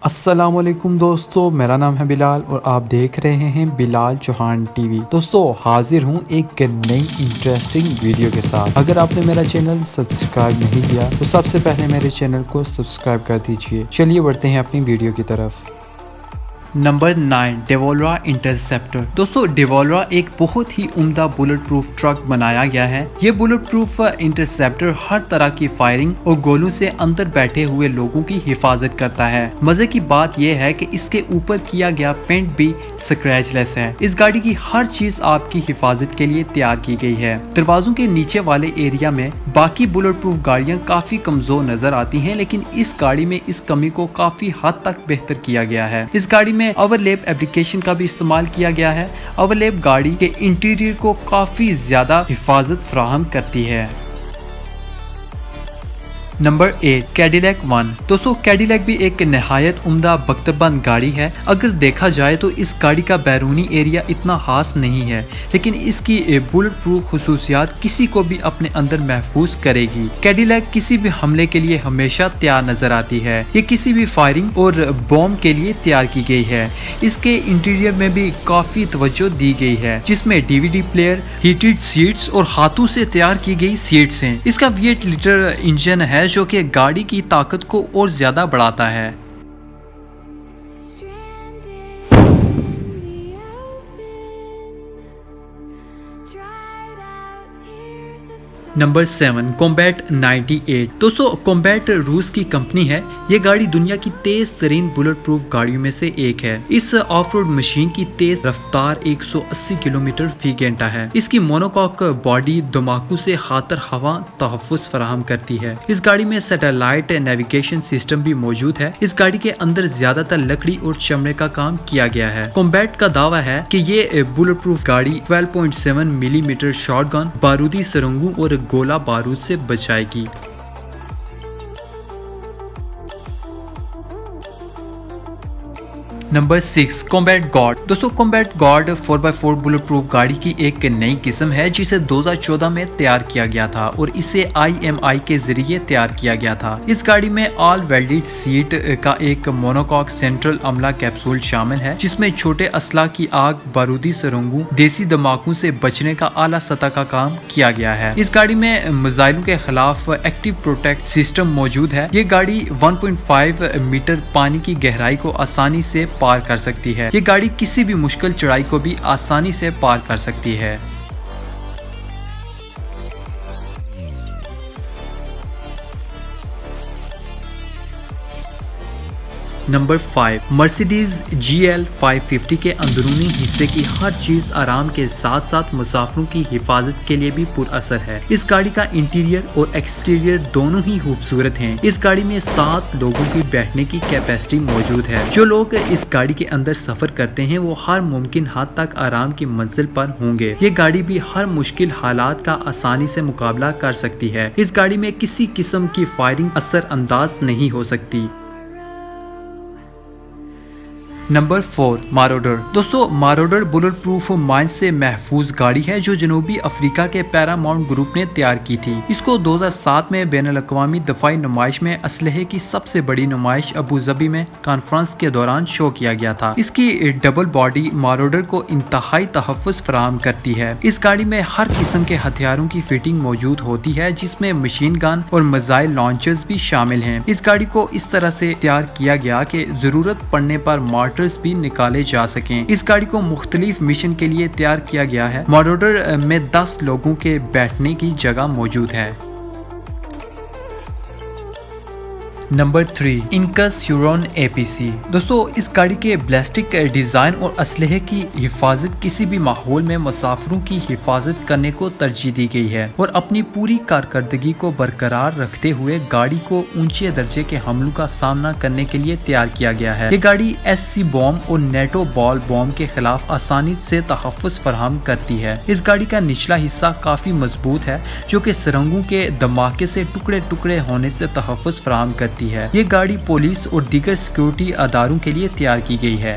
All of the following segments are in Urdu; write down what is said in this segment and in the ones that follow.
السلام علیکم دوستو، میرا نام ہے بلال اور آپ دیکھ رہے ہیں بلال چوہان ٹی وی۔ دوستو حاضر ہوں ایک نئی انٹرسٹنگ ویڈیو کے ساتھ۔ اگر آپ نے میرا چینل سبسکرائب نہیں کیا تو سب سے پہلے میرے چینل کو سبسکرائب کر دیجئے۔ چلیے بڑھتے ہیں اپنی ویڈیو کی طرف۔ نمبر 9 ڈیوالرا انٹرسپٹر۔ دوستو ڈیوالرا ایک بہت ہی عمدہ بلٹ پروف ٹرک بنایا گیا ہے۔ یہ بلٹ پروف انٹرسپٹر ہر طرح کی فائرنگ اور گولوں سے اندر بیٹھے ہوئے لوگوں کی حفاظت کرتا ہے۔ مزے کی بات یہ ہے کہ اس کے اوپر کیا گیا پینٹ بھی سکریچ لیس ہے۔ اس گاڑی کی ہر چیز آپ کی حفاظت کے لیے تیار کی گئی ہے۔ دروازوں کے نیچے والے ایریا میں باقی بلٹ پروف گاڑیاں کافی کمزور نظر آتی ہیں، لیکن اس گاڑی میں اس کمی کو کافی حد تک بہتر کیا گیا ہے۔ اس گاڑی میں اوور لیپ ایپلیکیشن کا بھی استعمال کیا گیا ہے۔ اوور لیپ گاڑی کے انٹیریئر کو کافی زیادہ حفاظت فراہم کرتی ہے۔ Number 8 Cadillac 1۔ دوستو کیڈیلیک بھی ایک نہایت عمدہ بختبند گاڑی ہے۔ اگر دیکھا جائے تو اس گاڑی کا بیرونی ایریا اتنا خاص نہیں ہے، لیکن اس کی بلٹ پروف خصوصیات کسی کو بھی اپنے اندر محفوظ کرے گی۔ کیڈیلیک کسی بھی حملے کے لیے ہمیشہ تیار نظر آتی ہے۔ یہ کسی بھی فائرنگ اور بوم کے لیے تیار کی گئی ہے۔ اس کے انٹیریئر میں بھی کافی توجہ دی گئی ہے، جس میں DVD پلیئر، ہیٹڈ سیٹس اور ہاتھوں سے تیار کی گئی سیٹس ہیں۔ اس کا V8 لیٹر انجن ہے جو کہ گاڑی کی طاقت کو اور زیادہ بڑھاتا ہے۔ Number 7 Kombat 98۔ دوستو کومبیٹ روس کی کمپنی ہے۔ یہ گاڑی دنیا کی تیز ترین بلٹ پروف گاڑیوں میں سے ایک ہے۔ اس آف روڈ مشین کی تیز رفتار 180 کلومیٹر فی گھنٹہ ہے۔ اس کی مونوکاک باڈی دھماکوں سے خاطر خواہ تحفظ فراہم کرتی ہے۔ اس گاڑی میں سیٹلائٹ نیویگیشن سسٹم بھی موجود ہے۔ اس گاڑی کے اندر زیادہ تر لکڑی اور چمڑے کا کام کیا گیا ہے۔ کومبیٹ کا دعویٰ ہے کہ یہ بلٹ پروف گاڑی 12.7 ملی میٹر شارٹ گن، بارودی سرنگوں اور گولہ بارود سے بچائے گی۔ Number 6 combat guard. دوستو combat guard 4x4 Bullet proof گاڑی کی ایک نئی قسم ہے جسے 2014 میں تیار کیا گیا تھا اور اسے IMI کے ذریعے تیار کیا گیا تھا۔ اس گاڑی میں آل ویلڈڈ سیٹ کا ایک مونوکاک سینٹرل عملہ کیپسول شامل ہے، جس میں چھوٹے اسلحہ کی آگ، بارودی سرنگوں، دیسی دھماکوں سے بچنے کا اعلیٰ سطح کا کام کیا گیا ہے۔ اس گاڑی میں میزائلوں کے خلاف ایکٹیو پروٹیکٹ سسٹم موجود ہے۔ یہ گاڑی 1.5 میٹر پانی کی گہرائی کو آسانی سے پار کر سکتی ہے۔ یہ گاڑی کسی بھی مشکل چڑھائی کو بھی آسانی سے پار کر سکتی ہے۔ نمبر 5 مرسیڈیز GL 550 کے اندرونی حصے کی ہر چیز آرام کے ساتھ ساتھ مسافروں کی حفاظت کے لیے بھی پر اثر ہے۔ اس گاڑی کا انٹیریئر اور ایکسٹیریئر دونوں ہی خوبصورت ہیں۔ اس گاڑی میں 7 لوگوں کی بیٹھنے کی کیپیسٹی موجود ہے۔ جو لوگ اس گاڑی کے اندر سفر کرتے ہیں وہ ہر ممکن حد تک آرام کی منزل پر ہوں گے۔ یہ گاڑی بھی ہر مشکل حالات کا آسانی سے مقابلہ کر سکتی ہے۔ اس گاڑی میں کسی قسم کی فائرنگ اثر انداز نہیں ہو سکتی۔ نمبر 4 ماروڈر۔ دوستو ماروڈر بلٹ پروف مائن سے محفوظ گاڑی ہے جو جنوبی افریقہ کے پیراماؤنٹ گروپ نے تیار کی تھی۔ اس کو 2007 میں بین الاقوامی دفاعی نمائش میں اسلحے کی سب سے بڑی نمائش ابوظبی میں کانفرنس کے دوران شو کیا گیا تھا۔ اس کی ڈبل باڈی ماروڈر کو انتہائی تحفظ فراہم کرتی ہے۔ اس گاڑی میں ہر قسم کے ہتھیاروں کی فٹنگ موجود ہوتی ہے، جس میں مشین گن اور میزائل لانچرز بھی شامل ہیں۔ اس گاڑی کو اس طرح سے تیار کیا گیا کہ ضرورت پڑنے پر بھی نکالے جا سکیں۔ اس گاڑی کو مختلف مشن کے لیے تیار کیا گیا ہے۔ ماروڈر میں 10 لوگوں کے بیٹھنے کی جگہ موجود ہے۔ Number 3 inks Huron APC۔ دوستو اس گاڑی کے بلسٹک ڈیزائن اور اسلحے کی حفاظت کسی بھی ماحول میں مسافروں کی حفاظت کرنے کو ترجیح دی گئی ہے اور اپنی پوری کارکردگی کو برقرار رکھتے ہوئے گاڑی کو اونچے درجے کے حملوں کا سامنا کرنے کے لیے تیار کیا گیا ہے۔ یہ گاڑی SC بوم اور نیٹو بال بوم کے خلاف آسانی سے تحفظ فراہم کرتی ہے۔ اس گاڑی کا نچلا حصہ کافی مضبوط ہے جو کہ سرنگوں کے دھماکے سے ٹکڑے ٹکڑے ہونے سے تحفظ فراہم کرتی ہے۔ یہ گاڑی پولیس اور دیگر سیکیورٹی اداروں کے لیے تیار کی گئی ہے۔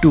2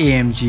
AMG।